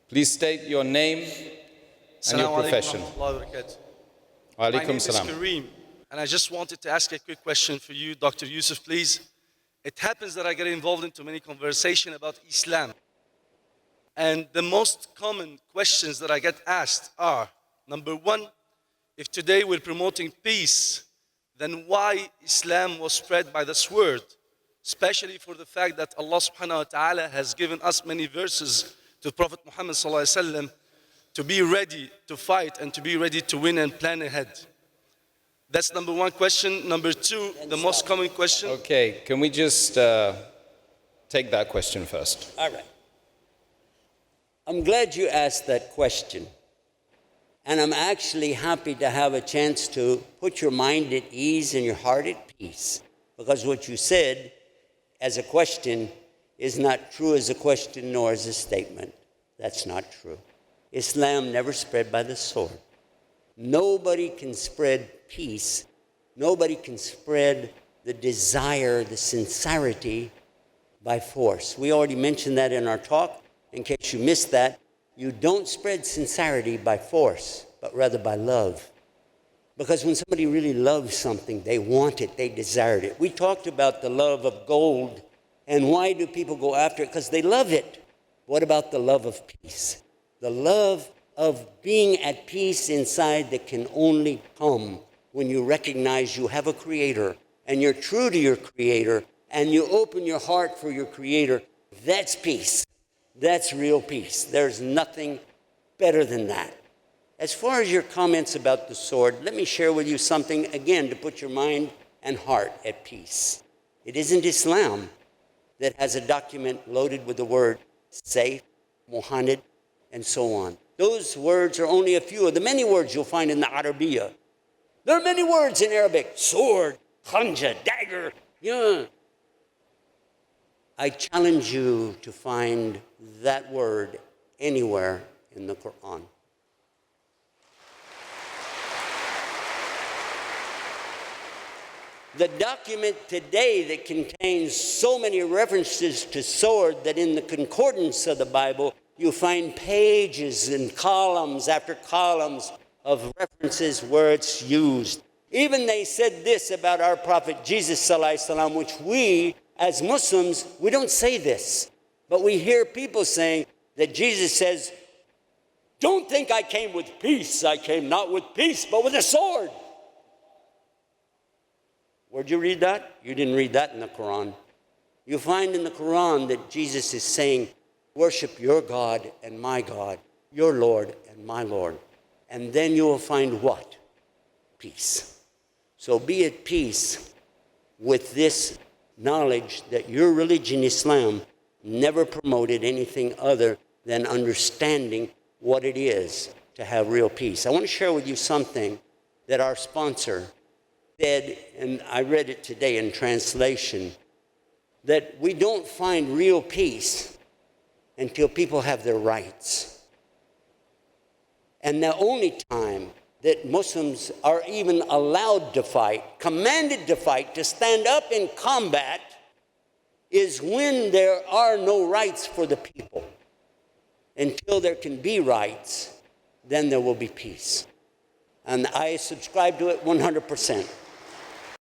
Please state your name and your profession. My name Alaikum is salam. Kareem, and I just wanted to ask a quick question for you, Dr. Yusuf, please. It happens that I get involved into many conversations about Islam. And the most common questions that I get asked are, number one, if today we're promoting peace, then why Islam was spread by the sword? Especially for the fact that Allah subhanahu wa ta'ala has given us many verses to Prophet Muhammad sallallahu alaihi wasallam to be ready to fight and to be ready to win and plan ahead. That's number one question. Number two, the most common question. Okay, can we just take that question first? All right. I'm glad you asked that question. And I'm actually happy to have a chance to put your mind at ease and your heart at peace. Because what you said as a question is not true as a question nor as a statement. That's not true. Islam never spread by the sword. Nobody can spread peace. Nobody can spread the desire, the sincerity by force. We already mentioned that in our talk. In case you missed that, you don't spread sincerity by force, but rather by love. Because when somebody really loves something, they want it, they desired it. We talked about the love of gold, and why do people go after it? Because they love it. What about the love of peace? The love of being at peace inside that can only come when you recognize you have a creator, and you're true to your creator, and you open your heart for your creator. That's peace. That's real peace. There's nothing better than that. As far as your comments about the sword, let me share with you something, again, to put your mind and heart at peace. It isn't Islam that has a document loaded with the word Saif, Muhammad, and so on. Those words are only a few of the many words you'll find in the Arabiya. There are many words in Arabic: sword, khanja, dagger. Yeah. I challenge you to find that word anywhere in the Quran. The document today that contains so many references to sword that in the concordance of the Bible, you find pages and columns after columns of references where it's used. Even they said this about our prophet Jesus sallallahu alaihi wasallam, which we as Muslims, we don't say this, but we hear people saying that Jesus says, "Don't think I came with peace. I came not with peace, but with a sword." Where'd you read that? You didn't read that in the Quran. You find in the Quran that Jesus is saying, worship your God and my God, your Lord and my Lord. And then you will find what? Peace. So be at peace with this knowledge that your religion, Islam, never promoted anything other than understanding what it is to have real peace. I want to share with you something that our sponsor said, and I read it today in translation, that we don't find real peace until people have their rights. And the only time that Muslims are even allowed to fight, commanded to fight, to stand up in combat, is when there are no rights for the people. Until there can be rights, then there will be peace. And I subscribe to it 100%.